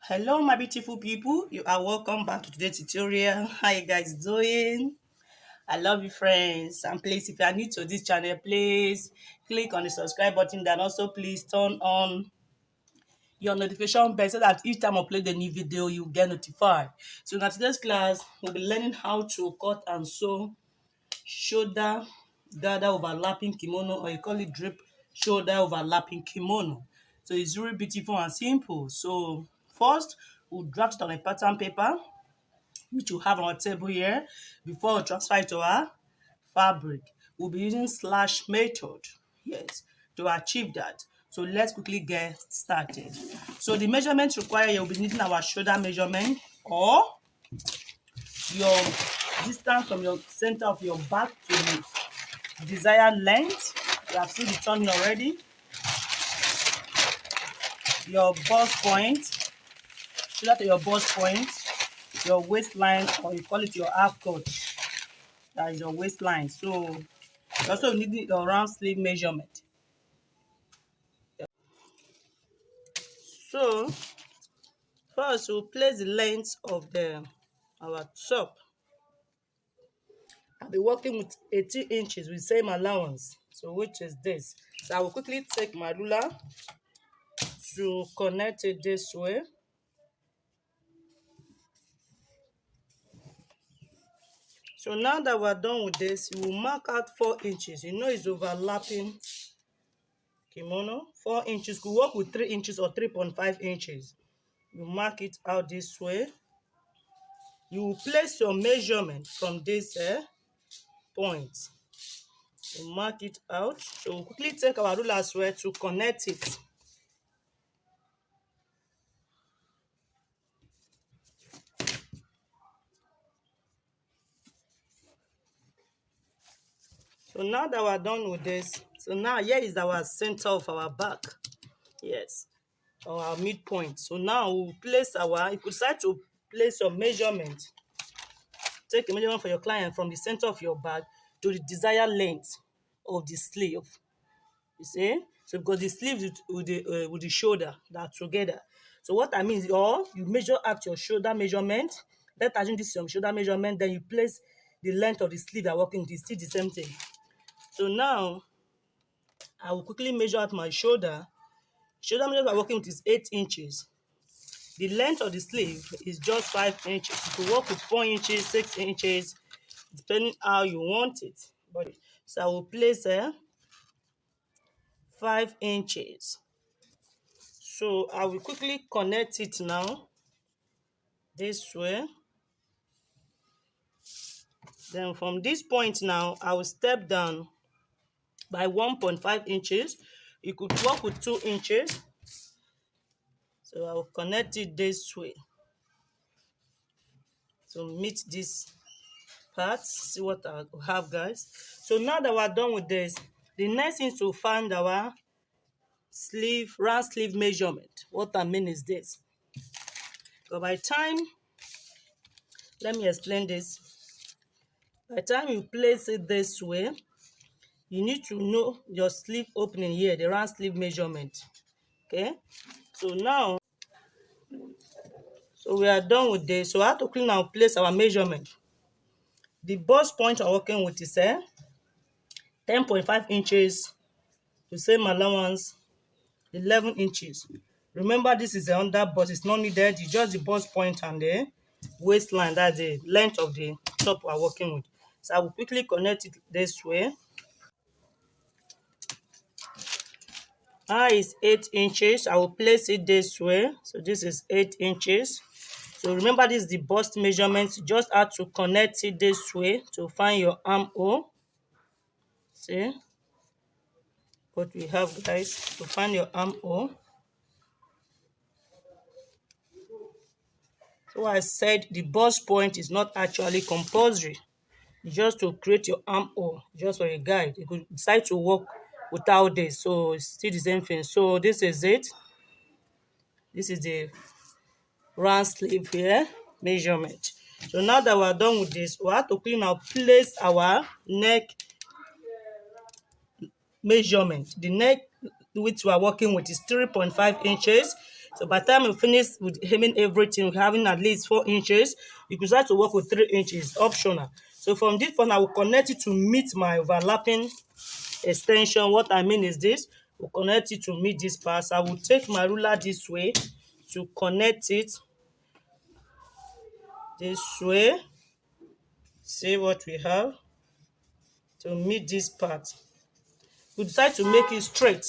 Hello my beautiful people, you are welcome back to today's tutorial. How you guys doing? I love you friends, and please, if you are new to this channel, please click on the subscribe button and also please turn on your notification bell so that each time I upload a new video you get notified. So in today's class we'll be learning how to cut and sew shoulder gather overlapping kimono, or you call it drape shoulder overlapping kimono. So it's really beautiful and simple. So first we'll draft it on a pattern paper which you have on our table here. Before we transfer it to our fabric, we'll be using slash method, yes, to achieve that. So let's quickly get started. So the measurement required here, we'll be needing our shoulder measurement, or your distance from your center of your back to the desired length. You have seen the turning already. Your bust point, shoulder to your bust point, your waistline, or you call it your half cut. That is your waistline. So you also need your round sleeve measurement. So first we'll place the length of our top. I'll be working with 18 inches with same allowance. So which is this. So I will quickly take my ruler to connect it this way. So now that we're done with this, you will mark out 4 inches. You know it's overlapping kimono. 4 inches. Could work with 3 inches or 3.5 inches. You mark it out this way. You will place your measurement from this point. You mark it out. So we'll quickly take our ruler as well to connect it. So now that we're done with this, so now here is our center of our back. Yes, or our midpoint. So now we'll place you could decide to place your measurement. Take a measurement for your client from the center of your back to the desired length of the sleeve. You see? So because the sleeve with the shoulder, that are together. So what I mean is, or you measure out your shoulder measurement. Let's assume this is your shoulder measurement. Then you place the length of the sleeve you're working with. It's still the same thing. So now I will quickly measure out my shoulder. Shoulder measurement we're working with is 8 inches. The length of the sleeve is just 5 inches. You can work with 4 inches, 6 inches, depending how you want it. But so I will place 5 inches. So I will quickly connect it now this way. Then from this point now, I will step down by 1.5 inches. You could work with 2 inches. So I will connect it this way to meet this part. See what I have, guys. So now that we're done with this, the next thing is to find our sleeve, round sleeve measurement. What I mean is this. So by the time, let me explain this. By the time you place it this way, you need to know your sleeve opening here, the round sleeve measurement. Okay. So now, so we are done with this. So I have to clean and place our measurement. The bust point I'm working with is 10.5 inches. The same allowance, 11 inches. Remember, this is the under bust, it's not needed. It's just the bust point and the waistline, that's the length of the top we're working with. So I will quickly connect it this way. Is 8 inches. I will place it this way. So this is 8 inches. So remember, this is the bust measurement. You just have to connect it this way to find your armhole. See what we have, guys, to find your armhole. So I said the bust point is not actually compulsory. It's just to create your armhole, just for a guide. You could decide to work without this, so it's still the same thing. So this is it. This is the round sleeve here measurement. So now that we're done with this, we have to clean and place our neck measurement. The neck which we are working with is 3.5 inches. So by the time we finish with hemming everything, we're having at least 4 inches. You can start to work with 3 inches, optional. So from this point, I will connect it to meet my overlapping extension. What I mean is this: we'll connect it to meet this part. I will take my ruler this way to connect it this way. See what we have to meet this part. We decide to make it straight.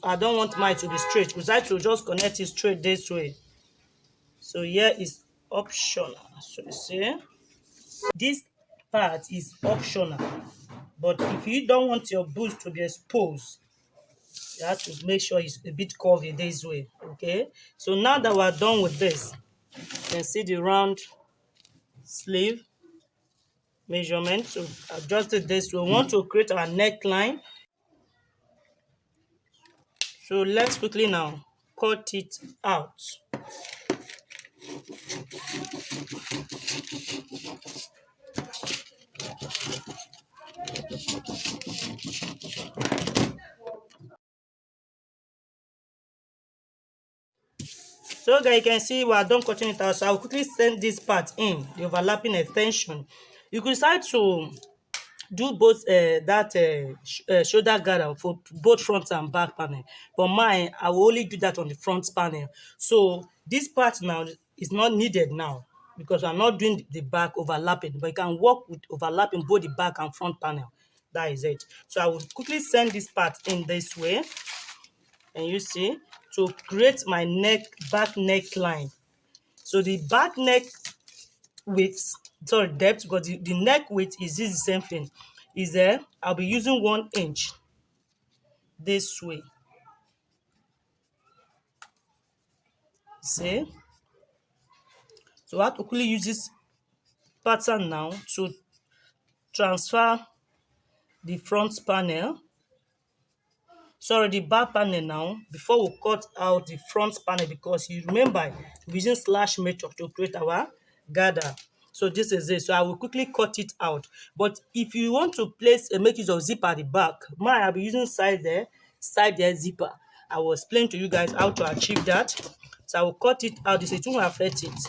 I don't want mine to be straight. We decide to just connect it straight this way. So here is optional. So you see, this part is optional. But if you don't want your boots to be exposed, you have to make sure it's a bit curvy this way. Okay. So now that we're done with this, you can see the round sleeve measurement. So adjust it this way. We want to create our neckline. So let's quickly now cut it out. So guys, you can see we are done cutting it out. So I'll quickly send this part in, the overlapping extension. You could decide to do both shoulder guard for both front and back panel, but mine, I will only do that on the front panel. So this part now is not needed now because I'm not doing the back overlapping, but you can work with overlapping both the back and front panel. That is it. So I will quickly send this part in this way, and you see, to create my back neckline. So the back neck width, sorry, depth, because the neck width is this the same thing. Is there? I'll be using 1 inch this way. See? So I have to quickly use this pattern now to transfer the front panel. Sorry, the back panel now, before we cut out the front panel, because you remember we're using slash method to create our gather. So this is it. So I will quickly cut it out. But if you want to place make use of zipper at the back, mine I'll be using side there zipper. I will explain to you guys how to achieve that. So I will cut it out. This is it won't affect it.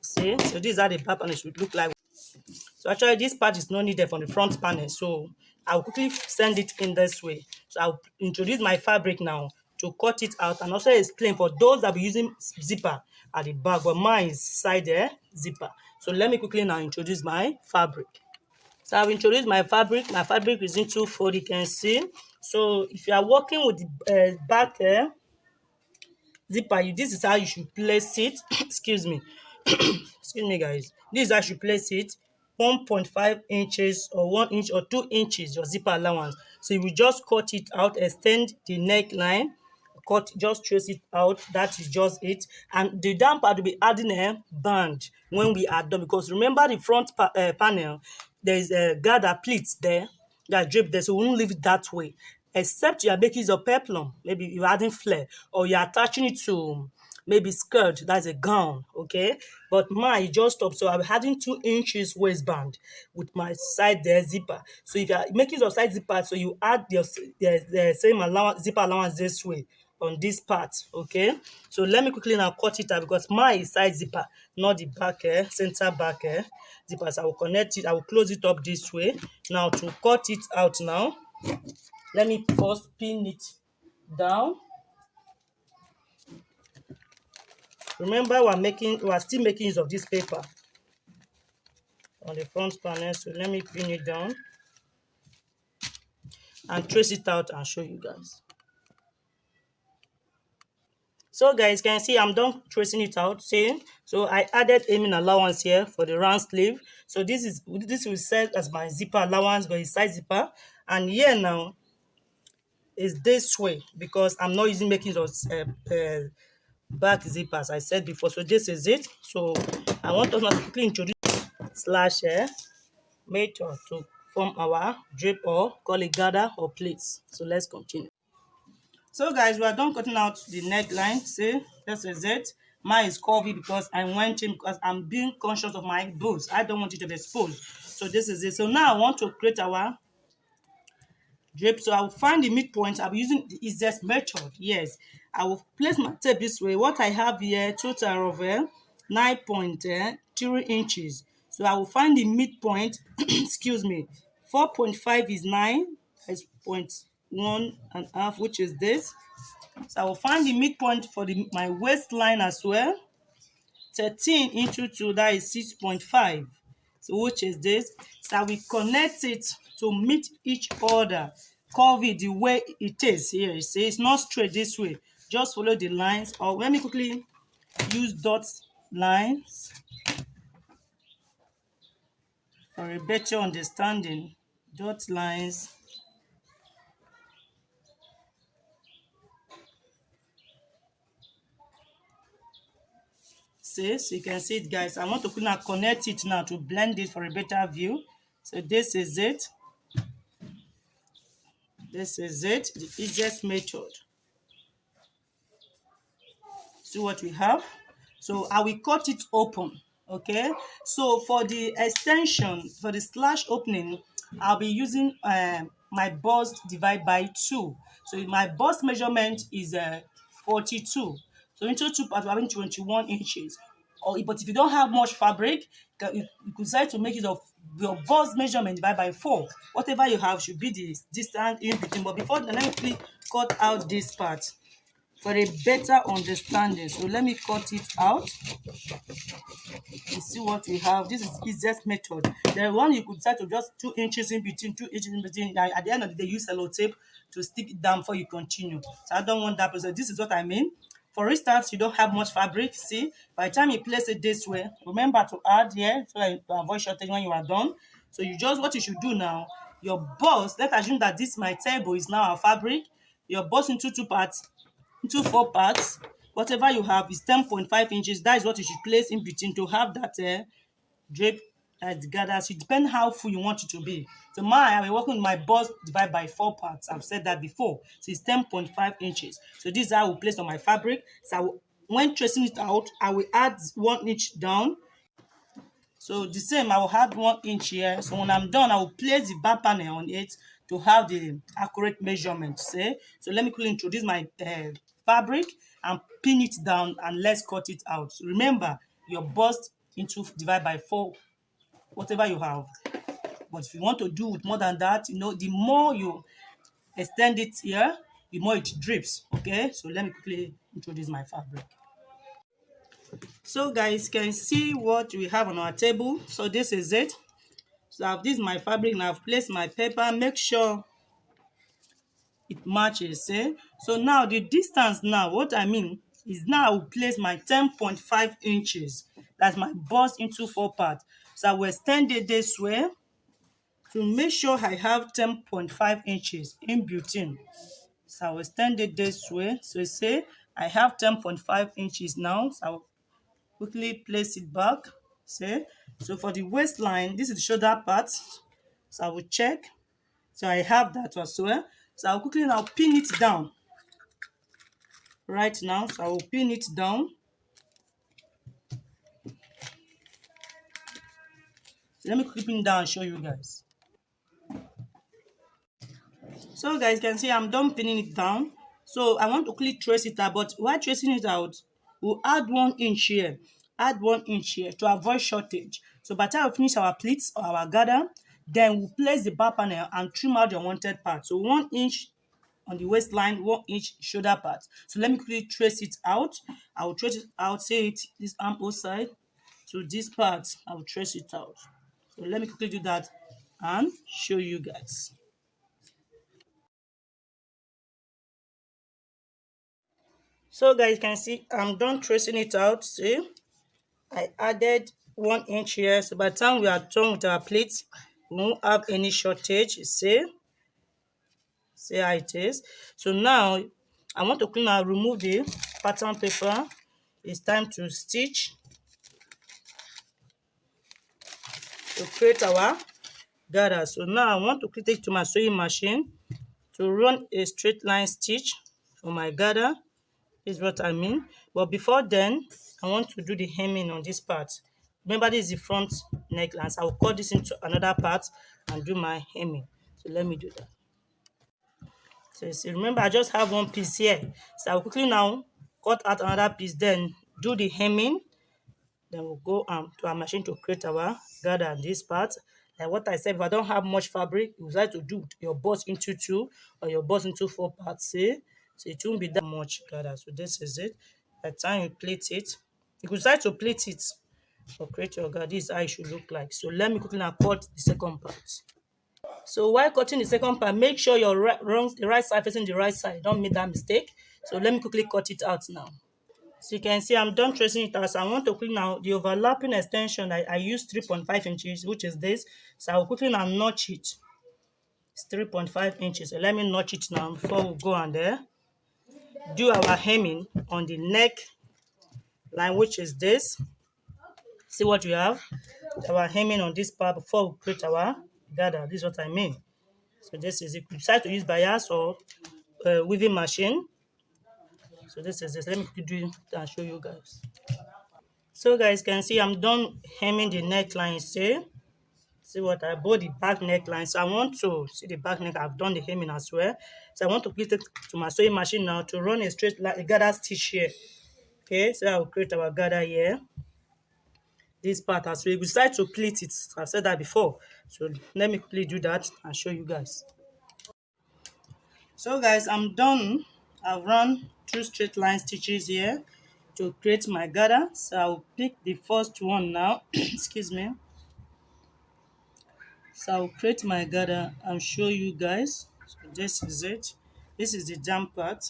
See, so this is how the back panel should look like. So actually this part is not needed from the front panel. So I'll quickly send it in this way. So I'll introduce my fabric now to cut it out and also explain for those that be using zipper at the back, but mine is side zipper. So let me quickly now introduce my fabric. So I've introduced my fabric. My fabric is in 2/4, you can see. So if you are working with the back zipper, this is how you should place it. Excuse me. Excuse me, guys. This is how you should place it. 1.5 inches or 1 inch or 2 inches your zipper allowance. So you will just cut it out, extend the neckline, just trace it out. That is just it. And the down part will be adding a band when we are done, because remember the front panel, there is a gather pleats there that drape there, so we won't leave it that way. Except you are making use of peplum, maybe you're adding flare, or you're attaching it to maybe skirt, that's a gown, okay? But mine just stop. So I'm adding 2 inches waistband with my side there zipper. So if you're making your side zipper, so you add the same allowance, zipper allowance this way on this part, okay? So let me quickly now cut it out, because mine is side zipper, not the back center back zipper. So I will connect it, I will close it up this way. Now to cut it out now, let me first pin it down. Remember, we're still making use of this paper on the front panel. So let me pin it down and trace it out and show you guys. So guys, can you see I'm done tracing it out. See, so I added aiming allowance here for the round sleeve. So this will serve as my zipper allowance, but it's side zipper. And here now is this way, because I'm not using making of back zipper, as I said before. So this is it. So I want us to quickly introduce slash method to form our drape, or call it gather or plates. So let's continue. So guys, we are done cutting out the neckline. See, this is it. Mine is curvy because I went in, because I'm being conscious of my boobs. I don't want it to be exposed. So this is it. So now I want to create our drape. So I will find the midpoint. I'll be using the easiest method. Yes, I will place my tape this way. What I have here, total of 9.3 inches. So I will find the midpoint. Excuse me. 4.5 is 9. That's point one and a half, which is this. So I will find the midpoint for my waistline as well. 13 into 2, that is 6.5. So which is this. So we connect it to meet each other. Curve it the way it is here. You see, it's not straight this way. Just follow the lines. Or let me quickly use dot lines for a better understanding. Dot lines. See, so you can see it, guys. I want to now connect it now to blend it for a better view. So this is it. This is it, the easiest method. See what we have. So I will cut it open. Okay, so for the extension, for the slash opening, I'll be using my bust divide by 2. So my bust measurement is 42. So into 2 parts, we're having 21 inches. But if you don't have much fabric, you could decide to make use of your bust measurement divided by 4. Whatever you have should be the distance in between. But before then, let me quickly cut out this part for a better understanding. So let me cut it out. You see what we have. This is the easiest method. The one you could decide to just 2 inches in between, 2 inches in between. At the end of the day, use sellotape to stick it down before you continue. So I don't want that process. This is what I mean. For instance, you don't have much fabric. See, by the time you place it this way, remember to add here so that to avoid shortage when you are done. So what you should do now, your bust, let's assume that this my table is now our fabric. Your bust into 2 parts, into 4 parts. Whatever you have is 10.5 inches. That is what you should place in between to have that drape together. So it depends how full you want it to be. So I've been working with my bust divided by 4 parts. I've said that before. So it's 10.5 inches. So this is how I will place on my fabric. So when tracing it out, I will add 1 inch down. So the same, I will add 1 inch here. So when I'm done, I will place the back panel on it to have the accurate measurement. See? So let me quickly introduce my fabric and pin it down, and let's cut it out. So remember, your bust into divide by 4, whatever you have. But if you want to do with more than that, the more you extend it here, the more it drips. Okay, so let me quickly introduce my fabric. So guys, can see what we have on our table. So this is it. So this is my fabric, and I've placed my paper. Make sure it matches. So now the distance now, what I mean is now I will place my 10.5 inches. That's my bust into 4 parts. So I will extend it this way to make sure I have 10.5 inches in between. So I will extend it this way. So say I have 10.5 inches now. So I will quickly place it back. See? So for the waistline, this is the shoulder part. So I will check. So I have that as well. So I'll quickly now pin it down. Right now, so I will pin it down. So let me quickly pin down and show you guys. So guys, you can see I'm done pinning it down. So I want to quickly trace it out, but while tracing it out, we'll add 1 inch here. Add 1 inch here to avoid shortage. So by the time we finish our pleats or our gather, then we'll place the back panel and trim out the unwanted part. So 1 inch on the waistline, 1 inch shoulder part. So let me quickly trace it out. I will trace it out, say it this armhole side to this part. I will trace it out. So let me quickly do that and show you guys. So guys, you can see I'm done tracing it out. See, I added 1 inch here. So by the time we are done with our plates, we won't have any shortage. See how it is. So now I want to clean and remove the pattern paper. It's time to stitch to create our gather. So now I want to quickly take to my sewing machine to run a straight line stitch for my gather. Is what I mean. But before then, I want to do the hemming on this part. Remember, this is the front neckline. So I will cut this into another part and do my hemming. So let me do that. So you see, remember I just have one piece here. So I'll quickly now cut out another piece, then do the hemming. Then we'll go to our machine to create our gather this part. Like what I said, if I don't have much fabric, you decide to do your bust into two or your bust into four parts, see? So it won't be that much gather. So this is it. By the time you plait it, you could decide to plait it or create your gather. This is how it should look like. So let me quickly now cut the second part. So while cutting the second part, make sure your the right side facing the right side. Don't make that mistake. So let me quickly cut it out now. So you can see I'm done tracing it out. So I want to quickly now the overlapping extension. I use 3.5 inches, which is this. So I'll quickly now notch it. It's 3.5 inches. So let me notch it now before we go on there. Do our hemming on the neck line, which is this. See what we have? Our hemming on this part before we create our gather. This is what I mean. So this is it. You decide to use bias or weaving machine. So this is this. Let me quickly do it and show you guys. So guys can see I'm done hemming the neckline. See what I bought the back neckline. So I want to see the back neck. I've done the hemming as well. So I want to put it to my sewing machine now to run a straight line, a gather stitch here. Okay, so I will create our gather here. This part as well. We decide to pleat it. I've said that before. So let me quickly do that and show you guys. So guys, I'm done. I've run two straight line stitches here to create my gather. So I'll pick the first one now. Excuse me. So I'll create my gather and show you guys. So this is it. This is the jam part.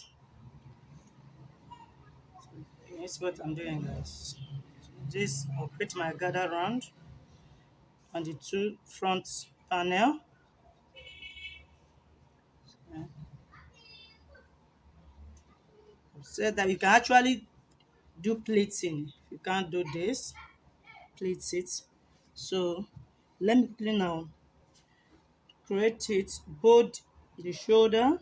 That's what I'm doing, guys. So this I'll create my gather round on the two front panel. Said that you can actually do pleating. If you can't do this, pleat it. So let me quickly now create it both the shoulder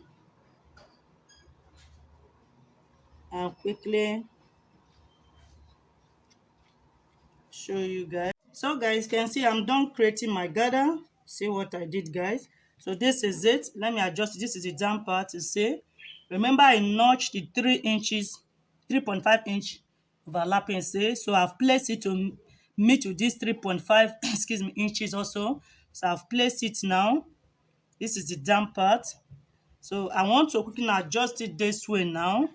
and quickly show you guys. So guys can see I'm done creating my gather. See what I did, guys. So this is it. Let me adjust. This is the down part to say. Remember I notched the 3 inches, 3.5 inch overlapping, say. So I've placed it to meet with this 3.5 excuse me inches also. So I've placed it now. This is the down part. So I want to quickly adjust it this way now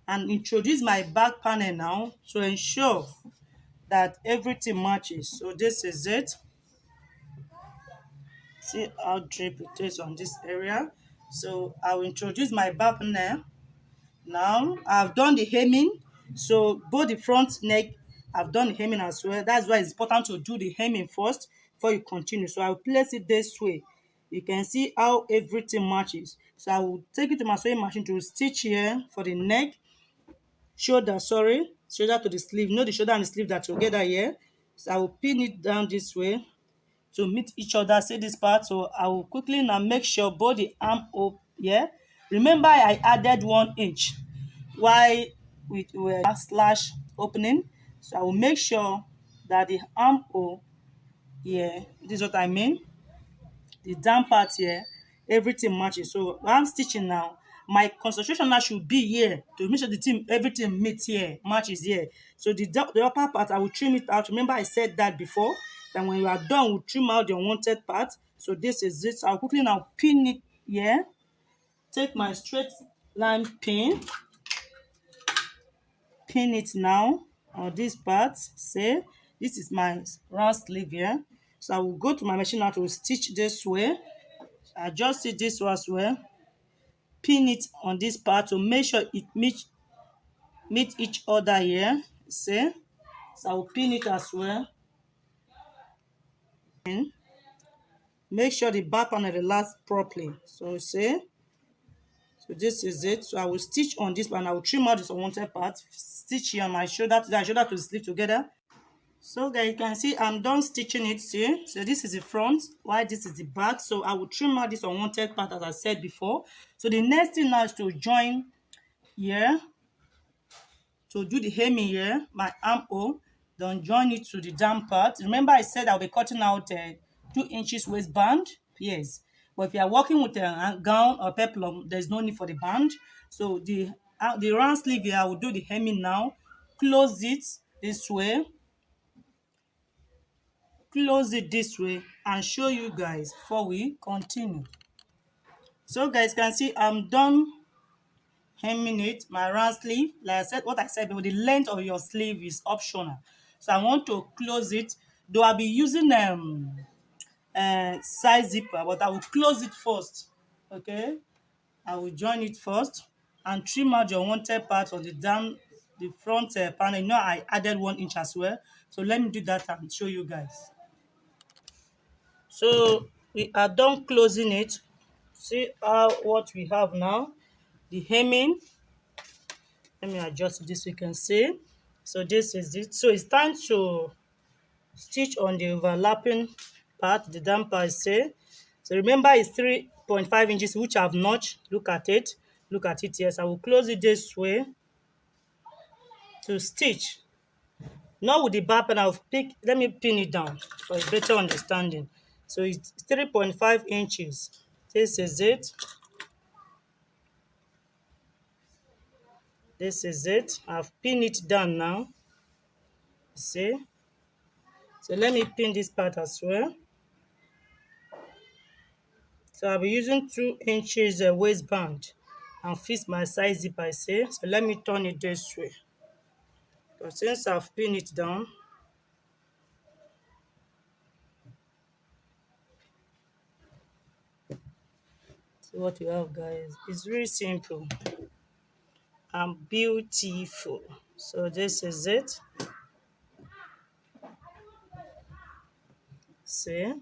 and introduce my back panel now to ensure that everything matches. So this is it. See how drape it is on this area. So I'll introduce my back panel. Now I've done the hemming. So both the front neck, I've done the hemming as well. That's why it's important to do the hemming first before you continue. So I'll place it this way. You can see how everything matches. So I will take it to my sewing machine to stitch here for the neck, shoulder to the sleeve. You know the shoulder and the sleeve that together here. So I will pin it down this way to meet each other. See this part. So I will quickly now make sure both the armhole here. Remember I added 1 inch while we were slash opening. So I will make sure that the armhole here, this is what I mean, the down part here, everything matches. So when I'm stitching now, my concentration now should be here to make sure everything meets here, matches here. So the upper part, I will trim it out. Remember I said that before, that when you are done, we'll trim out the unwanted part. So this is it. So I'll quickly now pin it here. Take my straight line pin it now on this part. Say this is my round sleeve here. So I will go to my machine now to stitch this way. Adjust it this way as well. Pin it on this part to make sure it meet each other here. See? So I will pin it as well. Make sure the back panel relax properly. So see? So this is it. So I will stitch on this one. I will trim out this unwanted part. Stitch here on my shoulder to the sleeve together. So guys, you can see I'm done stitching it. See? So this is the front, while this is the back. So I will trim out this unwanted part as I said before. So the next thing now is to join here. To do the hemming here, my armhole, then join it to the down part. Remember I said I'll be cutting out 2 inches waistband. Yes. But if you are working with a gown or peplum, there's no need for the band. So the round sleeve here, I will do the hemming now. Close it this way, close it this way, and show you guys before we continue. So guys can see I'm done hemming it, my round sleeve. Like I said, what I said, the length of your sleeve is optional. So I want to close it. Though I'll be using side zipper, but I will close it first. Okay, I will join it first and trim out your wanted part of the front panel. You know I added 1 inch as well. So let me do that and show you guys. So we are done closing it. See what we have now. The hemming. Let me adjust this so you can see. So this is it. So it's time to stitch on the overlapping part, the down part say. So remember it's 3.5 inches, which I've notched. Look at it. Look at it. Yes, I will close it this way to stitch. Not with the back, and let me pin it down for a better understanding. So it's 3.5 inches. This is it. This is it. I've pinned it down now. See? So let me pin this part as well. So I'll be using 2 inches waistband and fix my size zip I say. So let me turn it this way. So since I've pinned it down, see what you have guys. It's really simple and beautiful. So this is it. See?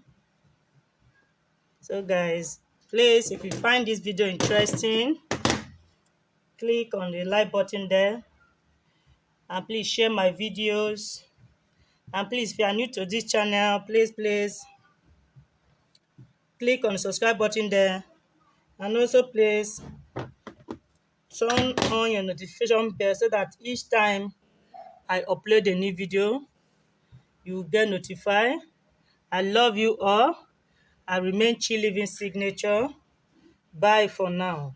So guys, please, if you find this video interesting, click on the like button there, and please share my videos. And please, if you are new to this channel, please click on the subscribe button there, and also please turn on your notification bell so that each time I upload a new video, you will get notified. I love you all. I remain Chi Living Signature. Bye for now.